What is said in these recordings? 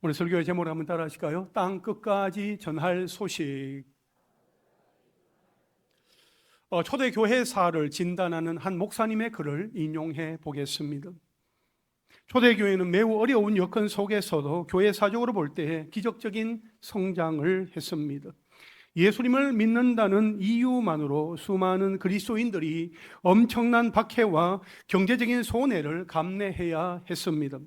오늘 설교의 제목을 한번 따라 하실까요? 땅 끝까지 전할 소식. 초대교회사를 진단하는 한 목사님의 글을 인용해 보겠습니다. 초대교회는 매우 어려운 여건 속에서도 교회사적으로 볼 때 기적적인 성장을 했습니다. 예수님을 믿는다는 이유만으로 수많은 그리스도인들이 엄청난 박해와 경제적인 손해를 감내해야 했습니다.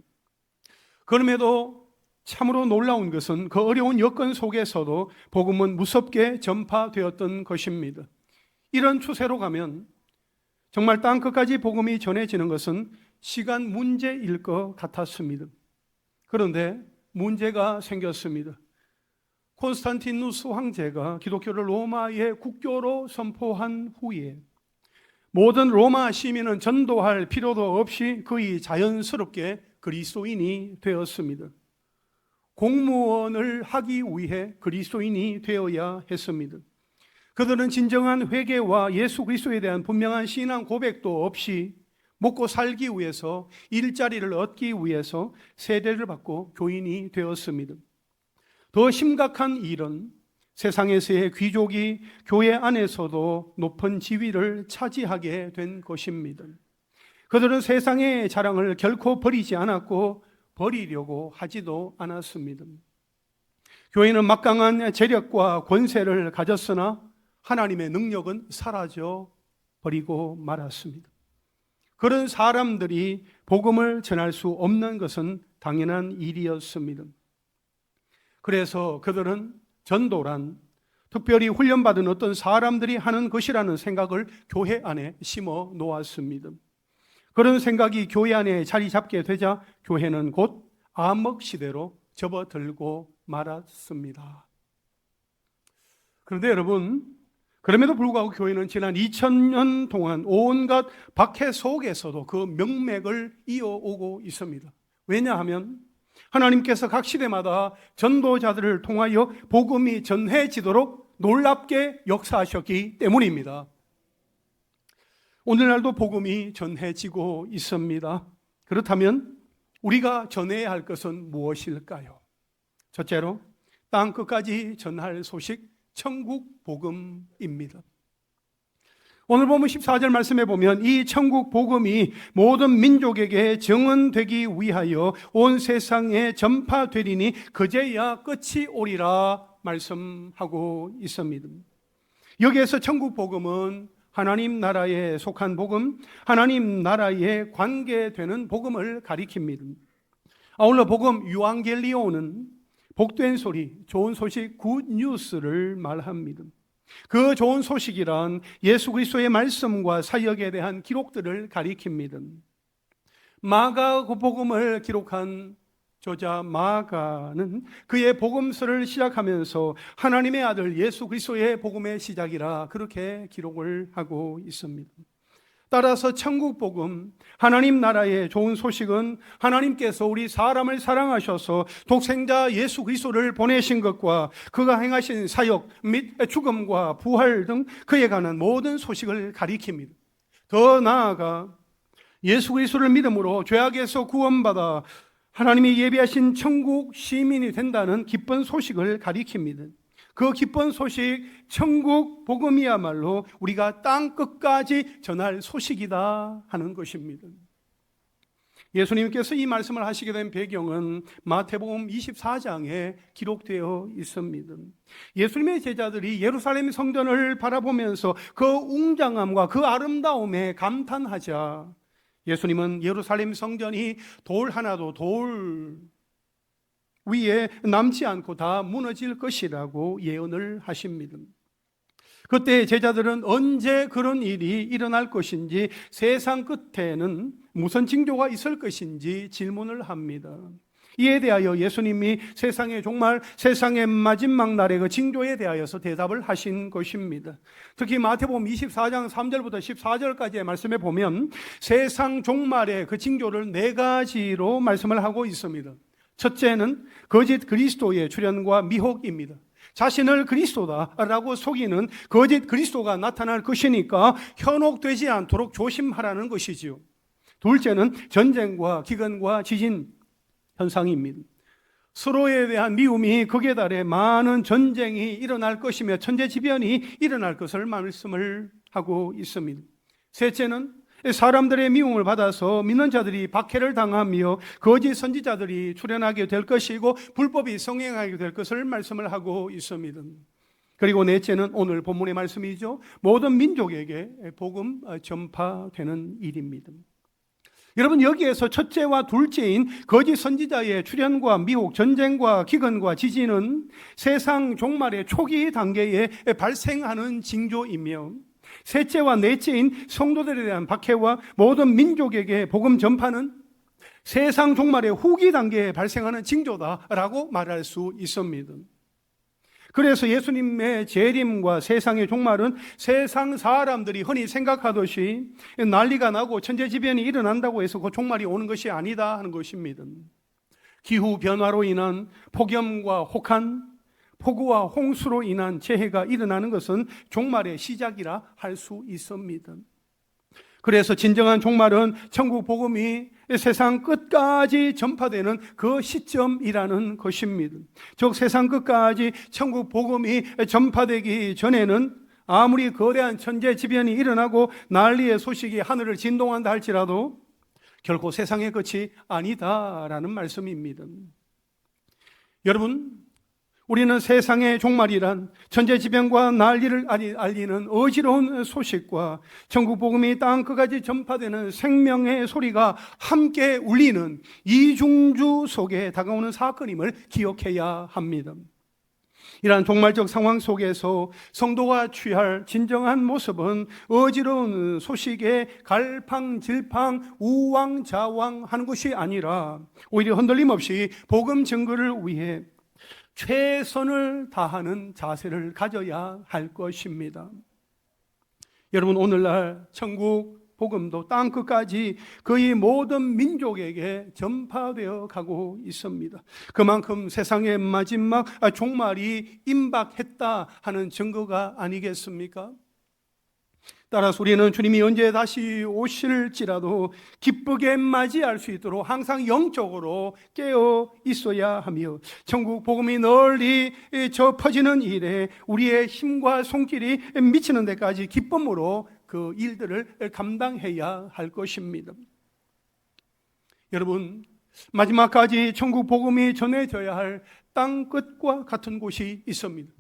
그럼에도 참으로 놀라운 것은 그 어려운 여건 속에서도 복음은 무섭게 전파되었던 것입니다. 이런 추세로 가면 정말 땅끝까지 복음이 전해지는 것은 시간 문제일 것 같았습니다. 그런데 문제가 생겼습니다. 콘스탄티누스 황제가 기독교를 로마의 국교로 선포한 후에 모든 로마 시민은 전도할 필요도 없이 거의 자연스럽게 그리스도인이 되었습니다. 공무원을 하기 위해 그리스도인이 되어야 했습니다. 그들은 진정한 회개와 예수 그리스도에 대한 분명한 신앙 고백도 없이 먹고 살기 위해서, 일자리를 얻기 위해서 세례를 받고 교인이 되었습니다. 더 심각한 일은 세상에서의 귀족이 교회 안에서도 높은 지위를 차지하게 된 것입니다. 그들은 세상의 자랑을 결코 버리지 않았고 버리려고 하지도 않았습니다. 교회는 막강한 재력과 권세를 가졌으나 하나님의 능력은 사라져 버리고 말았습니다. 그런 사람들이 복음을 전할 수 없는 것은 당연한 일이었습니다. 그래서 그들은 전도란 특별히 훈련받은 어떤 사람들이 하는 것이라는 생각을 교회 안에 심어 놓았습니다. 그런 생각이 교회 안에 자리 잡게 되자 교회는 곧 암흑시대로 접어들고 말았습니다. 그런데 여러분, 그럼에도 불구하고 교회는 지난 2000년 동안 온갖 박해 속에서도 그 명맥을 이어오고 있습니다. 왜냐하면 하나님께서 각 시대마다 전도자들을 통하여 복음이 전해지도록 놀랍게 역사하셨기 때문입니다. 오늘날도 복음이 전해지고 있습니다. 그렇다면 우리가 전해야 할 것은 무엇일까요? 첫째로 땅 끝까지 전할 소식, 천국 복음입니다. 오늘 보면 14절 말씀에 보면 이 천국 복음이 모든 민족에게 증언되기 위하여 온 세상에 전파되리니 그제야 끝이 오리라 말씀하고 있습니다. 여기에서 천국 복음은 하나님 나라에 속한 복음, 하나님 나라에 관계되는 복음을 가리킵니다. 아울러 복음 유앙겔리오는 복된 소리, 좋은 소식, 굿뉴스를 말합니다. 그 좋은 소식이란 예수 그리스도의 말씀과 사역에 대한 기록들을 가리킵니다. 마가 복음을 기록한 저자 마가는 그의 복음서를 시작하면서 하나님의 아들 예수 그리스도의 복음의 시작이라 그렇게 기록을 하고 있습니다. 따라서 천국 복음, 하나님 나라의 좋은 소식은 하나님께서 우리 사람을 사랑하셔서 독생자 예수 그리스도를 보내신 것과 그가 행하신 사역 및 죽음과 부활 등 그에 관한 모든 소식을 가리킵니다. 더 나아가 예수 그리스도를 믿음으로 죄악에서 구원받아 하나님이 예비하신 천국 시민이 된다는 기쁜 소식을 가리킵니다. 그 기쁜 소식, 천국 복음이야말로 우리가 땅 끝까지 전할 소식이다 하는 것입니다. 예수님께서 이 말씀을 하시게 된 배경은 마태복음 24장에 기록되어 있습니다. 예수님의 제자들이 예루살렘 성전을 바라보면서 그 웅장함과 그 아름다움에 감탄하자 예수님은 예루살렘 성전이 돌 하나도 돌 위에 남지 않고 다 무너질 것이라고 예언을 하십니다. 그때 제자들은 언제 그런 일이 일어날 것인지, 세상 끝에는 무슨 징조가 있을 것인지 질문을 합니다. 이에 대하여 예수님이 세상의 종말, 세상의 마지막 날의 그 징조에 대하여서 대답을 하신 것입니다. 특히 마태복음 24장 3절부터 14절까지의 말씀에 보면 세상 종말의 그 징조를 4가지로 말씀을 하고 있습니다. 첫째는 거짓 그리스도의 출현과 미혹입니다. 자신을 그리스도다라고 속이는 거짓 그리스도가 나타날 것이니까 현혹되지 않도록 조심하라는 것이지요. 둘째는 전쟁과 기근과 지진 현상입니다. 서로에 대한 미움이 극에 달해 많은 전쟁이 일어날 것이며 천재지변이 일어날 것을 말씀을 하고 있습니다. 셋째는 사람들의 미움을 받아서 믿는 자들이 박해를 당하며 거짓 선지자들이 출현하게 될 것이고 불법이 성행하게 될 것을 말씀을 하고 있습니다. 그리고 넷째는 오늘 본문의 말씀이죠. 모든 민족에게 복음 전파되는 일입니다. 여러분, 여기에서 첫째와 둘째인 거짓 선지자의 출현과 미혹, 전쟁과 기근과 지진은 세상 종말의 초기 단계에 발생하는 징조이며, 셋째와 넷째인 성도들에 대한 박해와 모든 민족에게 복음 전파는 세상 종말의 후기 단계에 발생하는 징조다라고 말할 수 있습니다. 그래서 예수님의 재림과 세상의 종말은 세상 사람들이 흔히 생각하듯이 난리가 나고 천재지변이 일어난다고 해서 그 종말이 오는 것이 아니다 하는 것입니다. 기후 변화로 인한 폭염과 혹한, 폭우와 홍수로 인한 재해가 일어나는 것은 종말의 시작이라 할 수 있습니다. 그래서 진정한 종말은 천국 복음이 세상 끝까지 전파되는 그 시점이라는 것입니다. 즉 세상 끝까지 천국 복음이 전파되기 전에는 아무리 거대한 천재지변이 일어나고 난리의 소식이 하늘을 진동한다 할지라도 결코 세상의 끝이 아니다라는 말씀입니다. 여러분, 우리는 세상의 종말이란 천재지변과 난리를 알리는 어지러운 소식과 천국 복음이 땅 끝까지 전파되는 생명의 소리가 함께 울리는 이중주 속에 다가오는 사건임을 기억해야 합니다. 이러한 종말적 상황 속에서 성도가 취할 진정한 모습은 어지러운 소식에 갈팡질팡 우왕좌왕하는 것이 아니라 오히려 흔들림 없이 복음 증거를 위해 최선을 다하는 자세를 가져야 할 것입니다. 여러분, 오늘날 천국 복음도 땅 끝까지 거의 모든 민족에게 전파되어 가고 있습니다. 그만큼 세상의 마지막 종말이 임박했다 하는 증거가 아니겠습니까? 따라서 우리는 주님이 언제 다시 오실지라도 기쁘게 맞이할 수 있도록 항상 영적으로 깨어 있어야 하며 천국 복음이 널리 퍼지는 일에 우리의 힘과 손길이 미치는 데까지 기쁨으로 그 일들을 감당해야 할 것입니다. 여러분, 마지막까지 천국 복음이 전해져야 할 땅 끝과 같은 곳이 있습니다.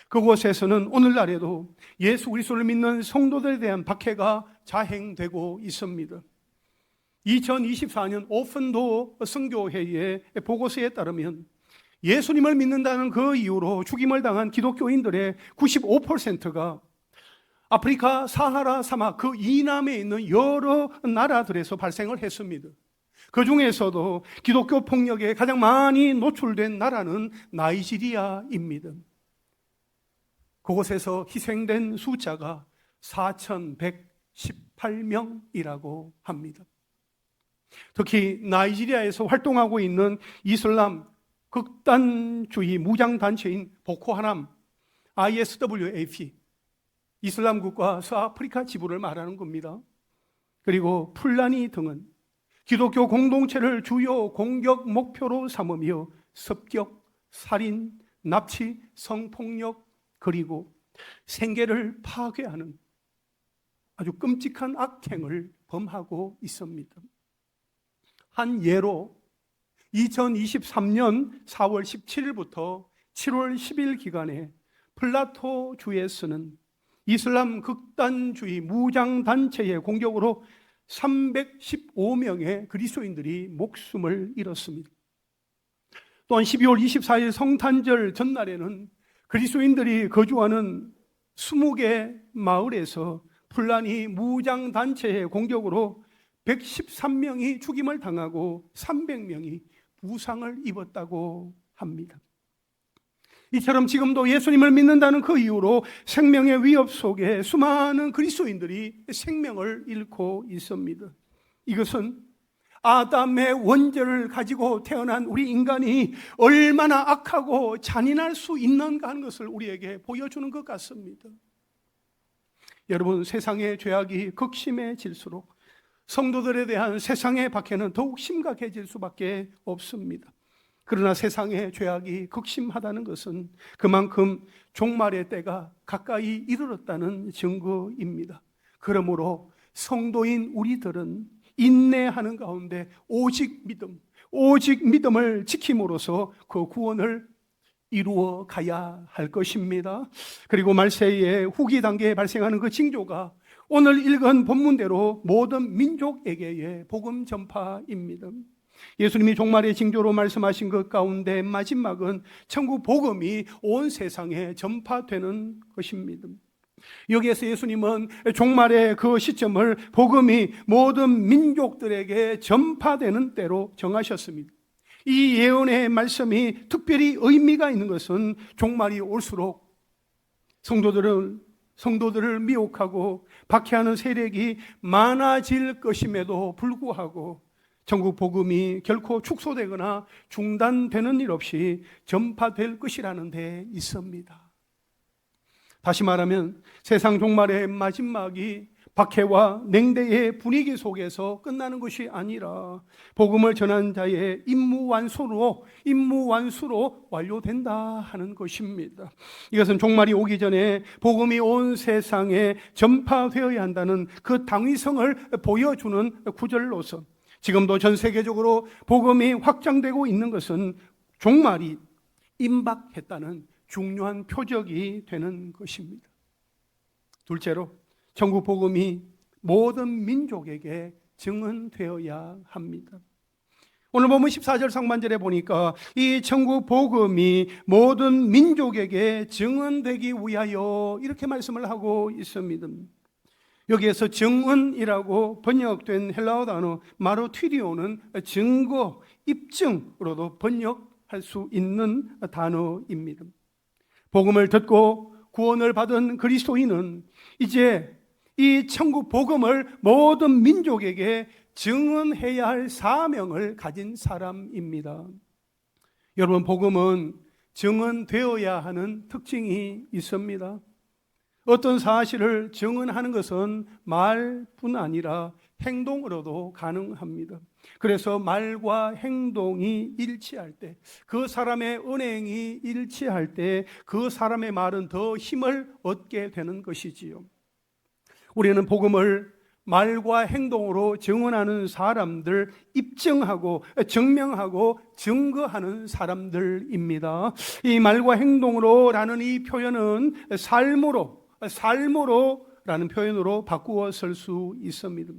그곳에서는 오늘날에도 예수 그리스도를 믿는 성도들에 대한 박해가 자행되고 있습니다. 2024년 오픈도 선교회의 보고서에 따르면 예수님을 믿는다는 그 이유로 죽임을 당한 기독교인들의 95%가 아프리카 사하라 사막 그 이남에 있는 여러 나라들에서 발생을 했습니다. 그 중에서도 기독교 폭력에 가장 많이 노출된 나라는 나이지리아입니다. 그곳에서 희생된 숫자가 4,118명이라고 합니다. 특히 나이지리아에서 활동하고 있는 이슬람 극단주의 무장단체인 보코하람, ISWAP, 이슬람 국가 서아프리카 지부를 말하는 겁니다. 그리고 풀라니 등은 기독교 공동체를 주요 공격 목표로 삼으며 습격, 살인, 납치, 성폭력, 그리고 생계를 파괴하는 아주 끔찍한 악행을 범하고 있습니다. 한 예로 2023년 4월 17일부터 7월 10일 기간에 플라토 주에서는 이슬람 극단주의 무장단체의 공격으로 315명의 그리스도인들이 목숨을 잃었습니다. 또한 12월 24일 성탄절 전날에는 그리스도인들이 거주하는 20개 마을에서 풀라니 무장단체의 공격으로 113명이 죽임을 당하고 300명이 부상을 입었다고 합니다. 이처럼 지금도 예수님을 믿는다는 그 이유로 생명의 위협 속에 수많은 그리스도인들이 생명을 잃고 있습니다. 이것은 아담의 원죄를 가지고 태어난 우리 인간이 얼마나 악하고 잔인할 수 있는가 하는 것을 우리에게 보여주는 것 같습니다. 여러분, 세상의 죄악이 극심해질수록 성도들에 대한 세상의 박해는 더욱 심각해질 수밖에 없습니다. 그러나 세상의 죄악이 극심하다는 것은 그만큼 종말의 때가 가까이 이르렀다는 증거입니다. 그러므로 성도인 우리들은 인내하는 가운데 오직 믿음을 지킴으로써 그 구원을 이루어 가야 할 것입니다. 그리고 말세의 후기 단계에 발생하는 그 징조가 오늘 읽은 본문대로 모든 민족에게의 복음 전파입니다. 예수님이 종말의 징조로 말씀하신 것 가운데 마지막은 천국 복음이 온 세상에 전파되는 것입니다. 여기에서 예수님은 종말의 그 시점을 복음이 모든 민족들에게 전파되는 때로 정하셨습니다. 이 예언의 말씀이 특별히 의미가 있는 것은 종말이 올수록 성도들을 미혹하고 박해하는 세력이 많아질 것임에도 불구하고 천국 복음이 결코 축소되거나 중단되는 일 없이 전파될 것이라는 데 있습니다. 다시 말하면 세상 종말의 마지막이 박해와 냉대의 분위기 속에서 끝나는 것이 아니라 복음을 전한 자의 임무 완수로 완료된다 하는 것입니다. 이것은 종말이 오기 전에 복음이 온 세상에 전파되어야 한다는 그 당위성을 보여주는 구절로서 지금도 전 세계적으로 복음이 확장되고 있는 것은 종말이 임박했다는 중요한 표적이 되는 것입니다. 둘째로 천국 복음이 모든 민족에게 증언되어야 합니다. 오늘 보면 14절 상반절에 보니까 이 천국 복음이 모든 민족에게 증언되기 위하여 이렇게 말씀을 하고 있습니다. 여기에서 증언이라고 번역된 헬라어 단어 마르티리오는 증거, 입증으로도 번역할 수 있는 단어입니다. 복음을 듣고 구원을 받은 그리스도인은 이제 이 천국 복음을 모든 민족에게 증언해야 할 사명을 가진 사람입니다. 여러분, 복음은 증언되어야 하는 특징이 있습니다. 어떤 사실을 증언하는 것은 말뿐 아니라 행동으로도 가능합니다. 그래서 말과 행동이 일치할 때, 그 사람의 언행이 일치할 때 그 사람의 말은 더 힘을 얻게 되는 것이지요. 우리는 복음을 말과 행동으로 증언하는 사람들, 입증하고 증명하고 증거하는 사람들입니다. 이 말과 행동으로라는 이 표현은 삶으로라는 표현으로 바꾸어 쓸 수 있습니다.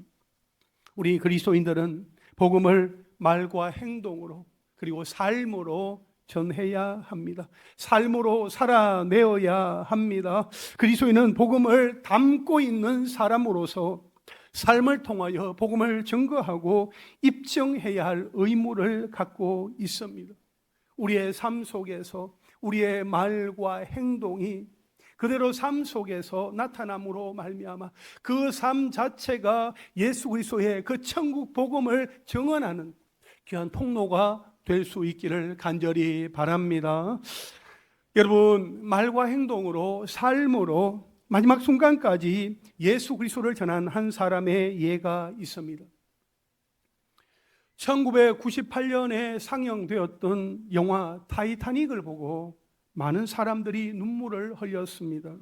우리 그리스도인들은 복음을 말과 행동으로 그리고 삶으로 전해야 합니다. 삶으로 살아내어야 합니다. 그리스도인은 복음을 담고 있는 사람으로서 삶을 통하여 복음을 증거하고 입증해야 할 의무를 갖고 있습니다. 우리의 삶 속에서 우리의 말과 행동이 그대로 삶 속에서 나타남으로 말미암아 그 삶 자체가 예수 그리스도의 그 천국 복음을 증언하는 귀한 통로가 될 수 있기를 간절히 바랍니다. 여러분, 말과 행동으로 삶으로 마지막 순간까지 예수 그리스도를 전한 한 사람의 예가 있습니다. 1998년에 상영되었던 영화 타이타닉을 보고 많은 사람들이 눈물을 흘렸습니다.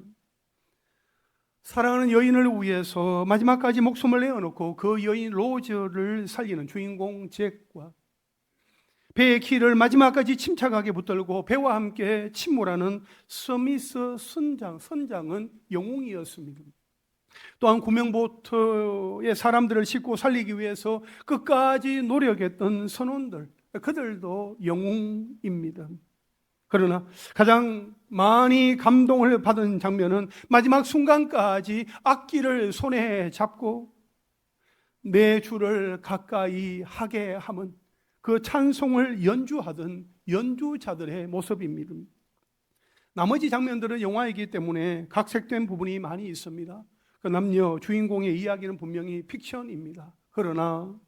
사랑하는 여인을 위해서 마지막까지 목숨을 내어놓고 그 여인 로즈를 살리는 주인공 잭과 배의 키를 마지막까지 침착하게 붙들고 배와 함께 침몰하는 스미스 선장은 영웅이었습니다. 또한 구명보트의 사람들을 싣고 살리기 위해서 끝까지 노력했던 선원들, 그들도 영웅입니다. 그러나 가장 많이 감동을 받은 장면은 마지막 순간까지 악기를 손에 잡고 내 주를 가까이 하게 함은 그 찬송을 연주하던 연주자들의 모습입니다. 나머지 장면들은 영화이기 때문에 각색된 부분이 많이 있습니다. 그 남녀 주인공의 이야기는 분명히 픽션입니다. 그러나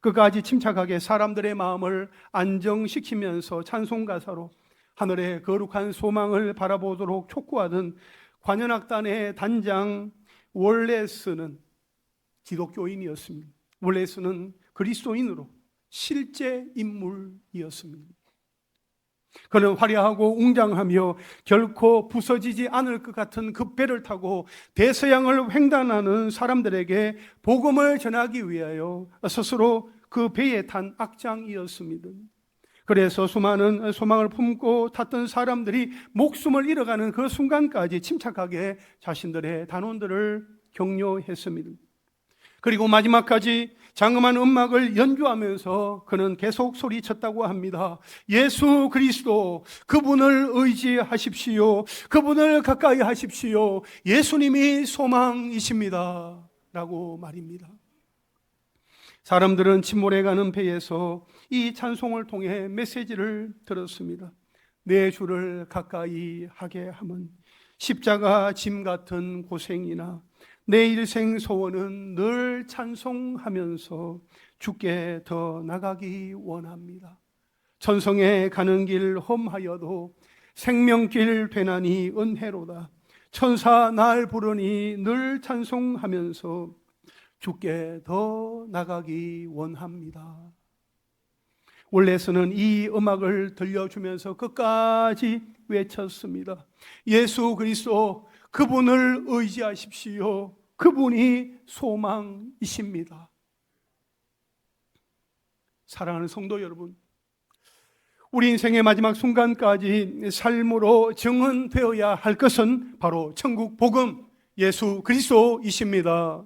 끝까지 침착하게 사람들의 마음을 안정시키면서 찬송 가사로 하늘의 거룩한 소망을 바라보도록 촉구하던 관현악단의 단장 월레스는 기독교인이었습니다. 월레스는 그리스도인으로 실제 인물이었습니다. 그는 화려하고 웅장하며 결코 부서지지 않을 것 같은 그 배를 타고 대서양을 횡단하는 사람들에게 복음을 전하기 위하여 스스로 그 배에 탄 악장이었습니다. 그래서 수많은 소망을 품고 탔던 사람들이 목숨을 잃어가는 그 순간까지 침착하게 자신들의 단원들을 격려했습니다. 그리고 마지막까지 장엄한 음악을 연주하면서 그는 계속 소리쳤다고 합니다. 예수 그리스도, 그분을 의지하십시오. 그분을 가까이 하십시오. 예수님이 소망이십니다. 라고 말입니다. 사람들은 침몰해가는 배에서 이 찬송을 통해 메시지를 들었습니다. 내 주를 가까이 하게 하면 십자가 짐 같은 고생이나 내 일생 소원은 늘 찬송하면서 주께 더 나가기 원합니다. 천성에 가는 길 험하여도 생명길 되나니 은혜로다. 천사 날 부르니 늘 찬송하면서 주께 더 나가기 원합니다. 원래서는 이 음악을 들려주면서 끝까지 외쳤습니다. 예수 그리스도, 그분을 의지하십시오. 그분이 소망이십니다. 사랑하는 성도 여러분, 우리 인생의 마지막 순간까지 삶으로 증언되어야 할 것은 바로 천국 복음, 예수 그리스도이십니다.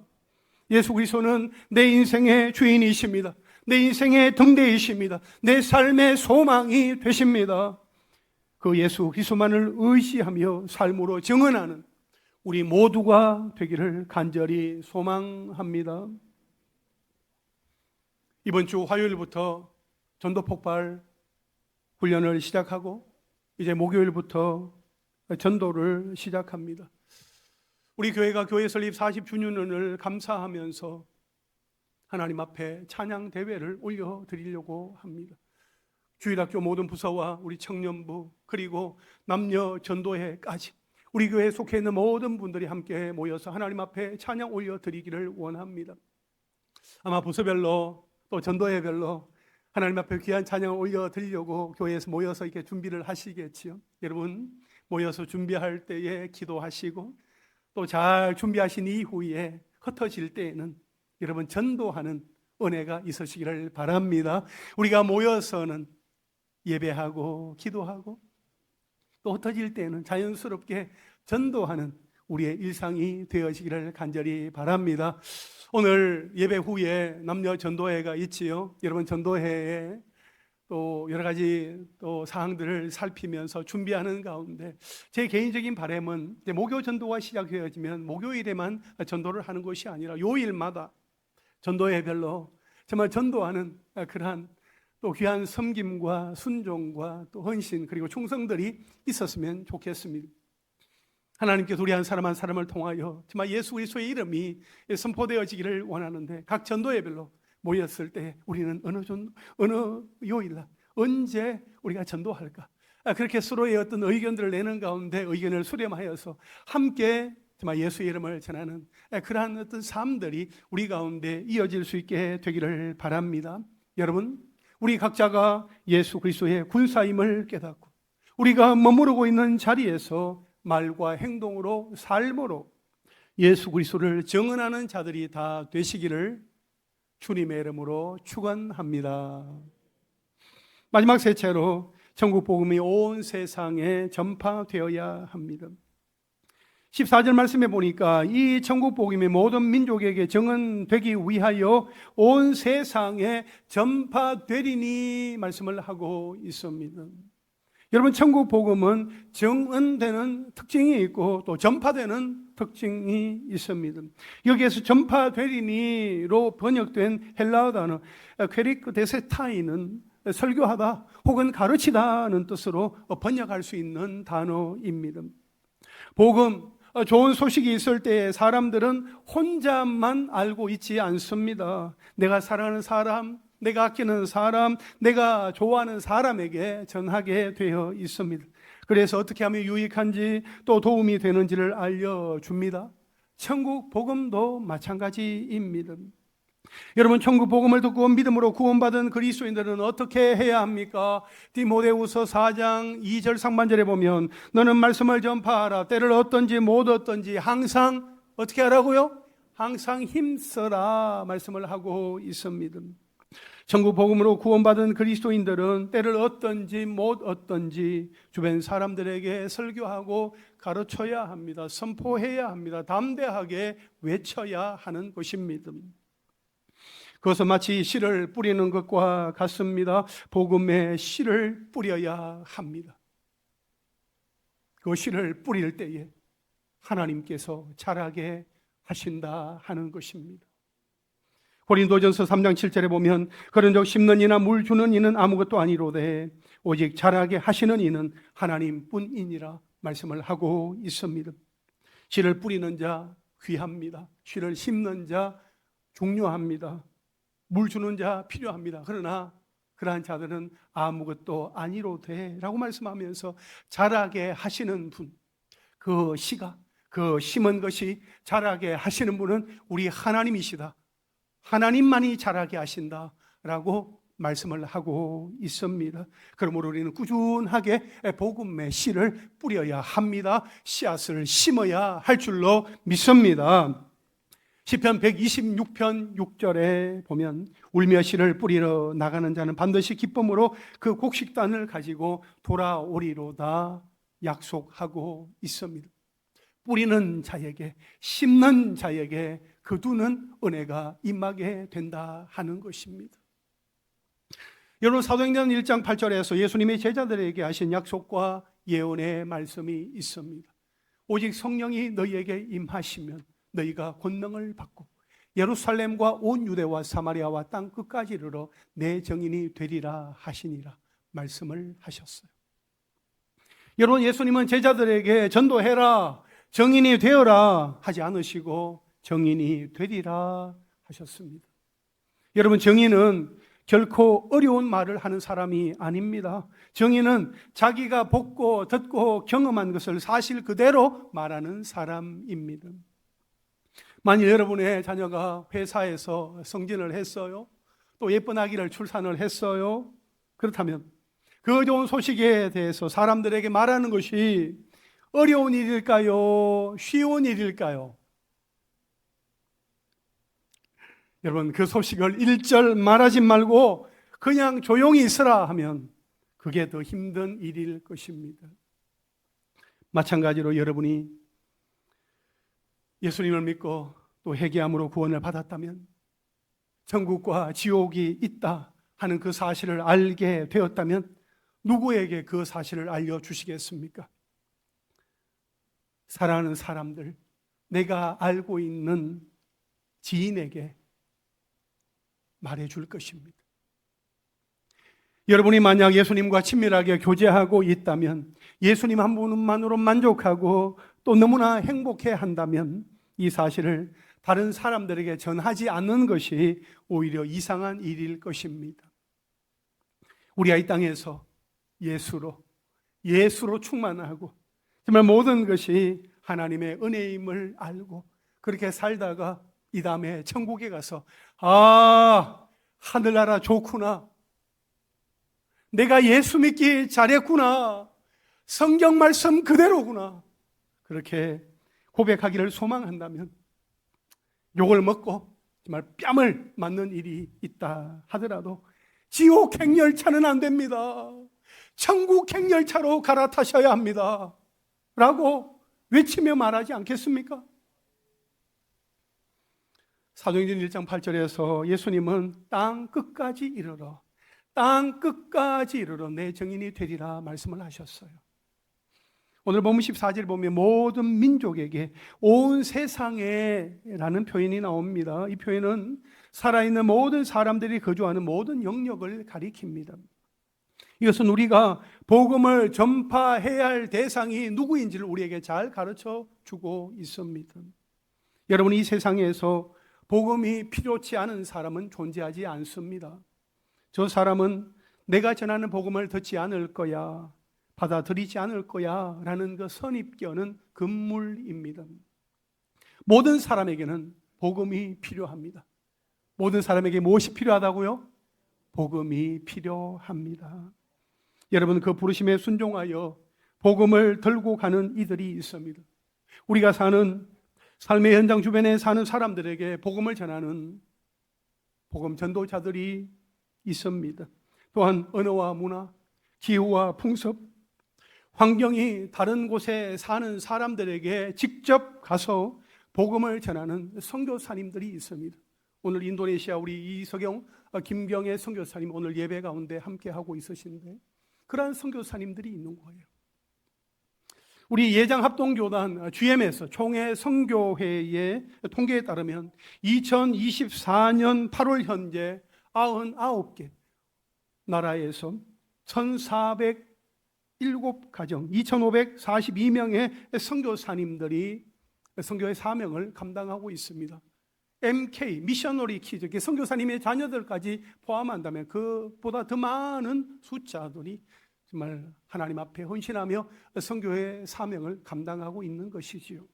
예수 그리스도는 내 인생의 주인이십니다. 내 인생의 등대이십니다. 내 삶의 소망이 되십니다. 그 예수 그리스도만을 의지하며 삶으로 증언하는 우리 모두가 되기를 간절히 소망합니다. 이번 주 화요일부터 전도 폭발 훈련을 시작하고 이제 목요일부터 전도를 시작합니다. 우리 교회가 교회 설립 40주년을 감사하면서 하나님 앞에 찬양 대회를 올려드리려고 합니다. 주일학교 모든 부서와 우리 청년부 그리고 남녀 전도회까지 우리 교회에 속해 있는 모든 분들이 함께 모여서 하나님 앞에 찬양 올려드리기를 원합니다. 아마 부서별로 또 전도회별로 하나님 앞에 귀한 찬양을 올려드리려고 교회에서 모여서 이렇게 준비를 하시겠지요. 여러분 모여서 준비할 때에 기도하시고 또 잘 준비하신 이후에 흩어질 때에는 여러분 전도하는 은혜가 있으시기를 바랍니다. 우리가 모여서는 예배하고 기도하고 또 흩어질 때는 자연스럽게 전도하는 우리의 일상이 되어지기를 간절히 바랍니다. 오늘 예배 후에 남녀 전도회가 있지요. 여러분 전도회에 또 여러 가지 또 사항들을 살피면서 준비하는 가운데 제 개인적인 바람은 이제 목요 전도가 시작되어지면 목요일에만 전도를 하는 것이 아니라 요일마다 전도회별로 정말 전도하는 그러한 또 귀한 섬김과 순종과 또 헌신 그리고 충성들이 있었으면 좋겠습니다. 하나님께서 우리 한 사람을 통하여 정말 예수 그리스도의 이름이 선포되어지기를 원하는데 각 전도회별로 모였을 때 우리는 어느 요일날 언제 우리가 전도할까? 그렇게 서로의 어떤 의견들을 내는 가운데 의견을 수렴하여서 함께 정말 예수의 이름을 전하는 그러한 어떤 삶들이 우리 가운데 이어질 수 있게 되기를 바랍니다. 여러분, 우리 각자가 예수 그리스도의 군사임을 깨닫고 우리가 머무르고 있는 자리에서 말과 행동으로 삶으로 예수 그리스도를 증언하는 자들이 다 되시기를 주님의 이름으로 축원합니다. 마지막 셋째로 천국 복음이 온 세상에 전파되어야 합니다. 14절 말씀에 보니까 이 천국 복음이 모든 민족에게 증언되기 위하여 온 세상에 전파되리니 말씀을 하고 있습니다. 여러분 천국 복음은 증언되는 특징이 있고 또 전파되는 특징이 있습니다. 여기에서 전파되리니로 번역된 헬라어 단어 퀘리크데세타이는 설교하다 혹은 가르치다는 뜻으로 번역할 수 있는 단어입니다. 복음, 좋은 소식이 있을 때 사람들은 혼자만 알고 있지 않습니다. 내가 사랑하는 사람, 내가 아끼는 사람, 내가 좋아하는 사람에게 전하게 되어 있습니다. 그래서 어떻게 하면 유익한지 또 도움이 되는지를 알려줍니다. 천국 복음도 마찬가지입니다. 여러분, 천국 복음을 듣고 믿음으로 구원받은 그리스도인들은 어떻게 해야 합니까? 디모데후서 4장 2절 상반절에 보면 너는 말씀을 전파하라. 때를 얻든지 못 얻든지 항상 어떻게 하라고요? 항상 힘써라 말씀을 하고 있습니다. 천국 복음으로 구원받은 그리스도인들은 때를 얻든지 못 얻든지 주변 사람들에게 설교하고 가르쳐야 합니다. 선포해야 합니다. 담대하게 외쳐야 하는 것입니다. 그것은 마치 씨를 뿌리는 것과 같습니다. 복음의 씨를 뿌려야 합니다. 그 씨를 뿌릴 때에 하나님께서 자라게 하신다 하는 것입니다. 고린도전서 3장 7절에 보면 그런즉 심는 이나 물 주는 이는 아무것도 아니로되 오직 자라게 하시는 이는 하나님뿐이니라 말씀을 하고 있습니다. 씨를 뿌리는 자 귀합니다. 씨를 심는 자 중요합니다. 물 주는 자 필요합니다. 그러나 그러한 자들은 아무것도 아니로되 라고 말씀하면서 자라게 하시는 분, 그 씨가, 그 심은 것이 자라게 하시는 분은 우리 하나님이시다. 하나님만이 자라게 하신다라고 말씀을 하고 있습니다. 그러므로 우리는 꾸준하게 복음의 씨를 뿌려야 합니다. 씨앗을 심어야 할 줄로 믿습니다. 시편 126편 6절에 보면 울며 씨를 뿌리러 나가는 자는 반드시 기쁨으로 그 곡식단을 가지고 돌아오리로다 약속하고 있습니다. 뿌리는 자에게, 심는 자에게 거두는 은혜가 임하게 된다 하는 것입니다. 여러분, 사도행전 1장 8절에서 예수님이 제자들에게 하신 약속과 예언의 말씀이 있습니다. 오직 성령이 너희에게 임하시면 너희가 권능을 받고 예루살렘과 온 유대와 사마리아와 땅 끝까지 이르러 내 증인이 되리라 하시니라 말씀을 하셨어요. 여러분, 예수님은 제자들에게 전도해라, 증인이 되어라 하지 않으시고 증인이 되리라 하셨습니다. 여러분, 증인은 결코 어려운 말을 하는 사람이 아닙니다. 증인은 자기가 보고 듣고 경험한 것을 사실 그대로 말하는 사람입니다. 만일 여러분의 자녀가 회사에서 승진을 했어요, 또 예쁜 아기를 출산을 했어요, 그렇다면 그 좋은 소식에 대해서 사람들에게 말하는 것이 어려운 일일까요? 쉬운 일일까요? 여러분, 그 소식을 일절 말하지 말고 그냥 조용히 있으라 하면 그게 더 힘든 일일 것입니다. 마찬가지로 여러분이 예수님을 믿고 또 회개함으로 구원을 받았다면, 천국과 지옥이 있다 하는 그 사실을 알게 되었다면 누구에게 그 사실을 알려주시겠습니까? 사랑하는 사람들, 내가 알고 있는 지인에게 말해줄 것입니다. 여러분이 만약 예수님과 친밀하게 교제하고 있다면, 예수님 한 분만으로 만족하고 또 너무나 행복해 한다면 이 사실을 다른 사람들에게 전하지 않는 것이 오히려 이상한 일일 것입니다. 우리가 이 땅에서 예수로 충만하고 정말 모든 것이 하나님의 은혜임을 알고 그렇게 살다가 이 다음에 천국에 가서 하늘나라 좋구나, 내가 예수 믿기 잘했구나, 성경 말씀 그대로구나, 그렇게 고백하기를 소망한다면 욕을 먹고 정말 뺨을 맞는 일이 있다 하더라도 지옥 행열차는 안 됩니다. 천국 행열차로 갈아타셔야 합니다 라고 외치며 말하지 않겠습니까? 사도행전 1장 8절에서 예수님은 땅 끝까지 이르러 내 증인이 되리라 말씀을 하셨어요. 오늘 본문 14절 보면 모든 민족에게, 온 세상에 라는 표현이 나옵니다. 이 표현은 살아있는 모든 사람들이 거주하는 모든 영역을 가리킵니다. 이것은 우리가 복음을 전파해야 할 대상이 누구인지를 우리에게 잘 가르쳐 주고 있습니다. 여러분, 이 세상에서 복음이 필요치 않은 사람은 존재하지 않습니다. 저 사람은 내가 전하는 복음을 듣지 않을 거야, 받아들이지 않을 거야 라는 그 선입견은 금물입니다. 모든 사람에게는 복음이 필요합니다. 모든 사람에게 무엇이 필요하다고요? 복음이 필요합니다. 여러분, 그 부르심에 순종하여 복음을 들고 가는 이들이 있습니다. 우리가 사는 삶의 현장 주변에 사는 사람들에게 복음을 전하는 복음 전도자들이 있습니다. 또한 언어와 문화, 기후와 풍습, 환경이 다른 곳에 사는 사람들에게 직접 가서 복음을 전하는 선교사님들이 있습니다. 오늘 인도네시아 우리 이석영, 김경애 선교사님 오늘 예배 가운데 함께하고 있으신데 그러한 선교사님들이 있는 거예요. 우리 예장합동교단 GMS 총회 선교회의 통계에 따르면 2024년 8월 현재 99개 나라에서 1,407가정 2,542명의 선교사님들이 선교의 사명을 감당하고 있습니다. MK, 미셔너리 키즈, 선교사님의 자녀들까지 포함한다면 그보다 더 많은 숫자들이 정말 하나님 앞에 헌신하며 선교의 사명을 감당하고 있는 것이지요.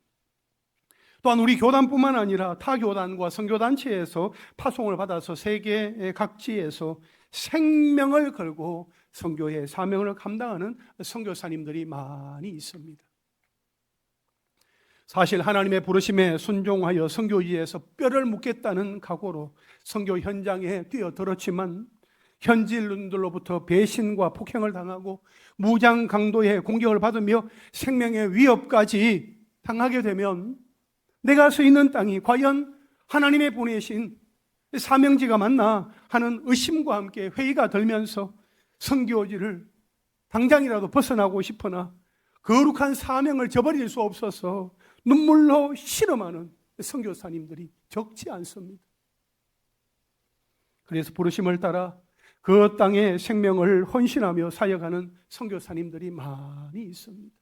또한 우리 교단뿐만 아니라 타 교단과 선교단체에서 파송을 받아서 세계 각지에서 생명을 걸고 선교의 사명을 감당하는 선교사님들이 많이 있습니다. 사실 하나님의 부르심에 순종하여 선교지에서 뼈를 묻겠다는 각오로 선교 현장에 뛰어들었지만 현지인들로부터 배신과 폭행을 당하고 무장 강도의 공격을 받으며 생명의 위협까지 당하게 되면 내가 서 있는 땅이 과연 하나님의 보내신 사명지가 맞나 하는 의심과 함께 회의가 들면서 선교지를 당장이라도 벗어나고 싶으나 거룩한 사명을 저버릴 수 없어서 눈물로 실험하는 선교사님들이 적지 않습니다. 그래서 부르심을 따라 그 땅에 생명을 헌신하며 사역하는 선교사님들이 많이 있습니다.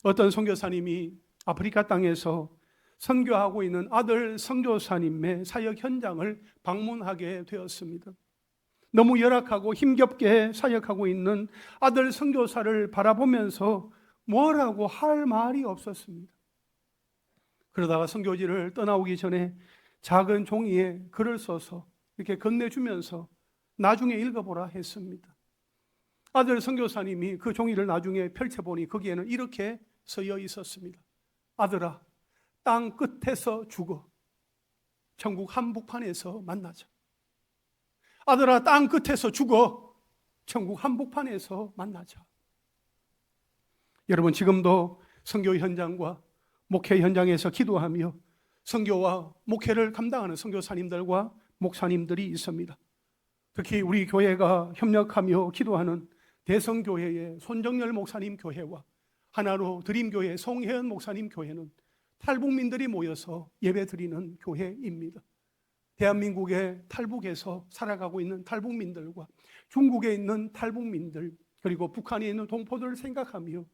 어떤 선교사님이 아프리카 땅에서 선교하고 있는 아들 선교사님의 사역 현장을 방문하게 되었습니다. 너무 열악하고 힘겹게 사역하고 있는 아들 선교사를 바라보면서 뭐라고 할 말이 없었습니다. 그러다가 선교지를 떠나오기 전에 작은 종이에 글을 써서 이렇게 건네주면서 나중에 읽어보라 했습니다. 아들 선교사님이 그 종이를 나중에 펼쳐보니 거기에는 이렇게 쓰여 있었습니다. 아들아, 땅 끝에서 죽어 천국 한복판에서 만나자. 아들아, 땅 끝에서 죽어 천국 한복판에서 만나자. 여러분, 지금도 선교 현장과 목회 현장에서 기도하며 선교와 목회를 감당하는 선교사님들과 목사님들이 있습니다. 특히 우리 교회가 협력하며 기도하는 대성교회의 손정열 목사님 교회와 하나로 드림교회 송혜연 목사님 교회는 탈북민들이 모여서 예배드리는 교회입니다. 대한민국의 탈북에서 살아가고 있는 탈북민들과 중국에 있는 탈북민들 그리고 북한에 있는 동포들을 생각하며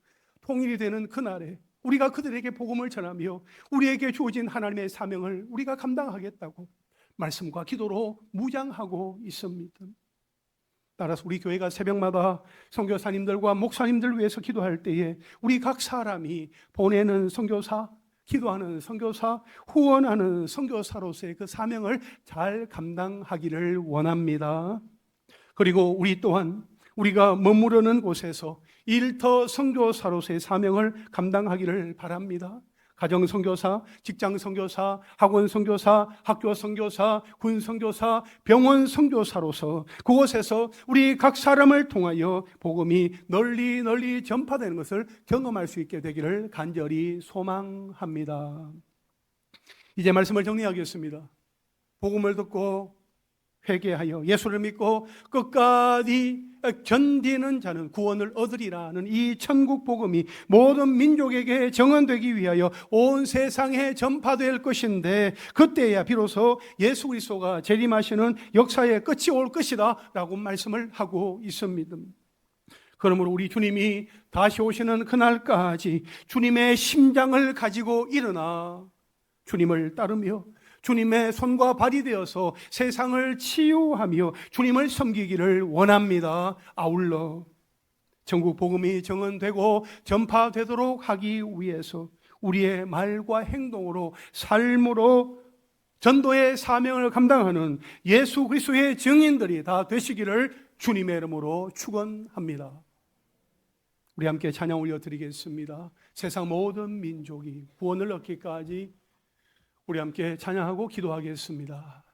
통일이 되는 그날에 우리가 그들에게 복음을 전하며 우리에게 주어진 하나님의 사명을 우리가 감당하겠다고 말씀과 기도로 무장하고 있습니다. 따라서 우리 교회가 새벽마다 선교사님들과 목사님들 위해서 기도할 때에 우리 각 사람이 보내는 선교사, 기도하는 선교사, 후원하는 선교사로서의 그 사명을 잘 감당하기를 원합니다. 그리고 우리 또한 우리가 머무르는 곳에서 일터 선교사로서의 사명을 감당하기를 바랍니다. 가정 선교사, 직장 선교사, 학원 선교사, 학교 선교사, 군 선교사, 병원 선교사로서 그곳에서 우리 각 사람을 통하여 복음이 널리 널리 전파되는 것을 경험할 수 있게 되기를 간절히 소망합니다. 이제 말씀을 정리하겠습니다. 복음을 듣고 회개하여 예수를 믿고 끝까지 견디는 자는 구원을 얻으리라는 이 천국 복음이 모든 민족에게 정언되기 위하여 온 세상에 전파될 것인데 그때야 비로소 예수 그리스도가 재림하시는 역사의 끝이 올 것이다 라고 말씀을 하고 있습니다. 그러므로 우리 주님이 다시 오시는 그날까지 주님의 심장을 가지고 일어나 주님을 따르며 주님의 손과 발이 되어서 세상을 치유하며 주님을 섬기기를 원합니다. 아울러 전국 복음이 정언되고 전파되도록 하기 위해서 우리의 말과 행동으로 삶으로 전도의 사명을 감당하는 예수 그리스도의 증인들이 다 되시기를 주님의 이름으로 축원합니다. 우리 함께 찬양 올려드리겠습니다. 세상 모든 민족이 구원을 얻기까지 우리 함께 찬양하고 기도하겠습니다.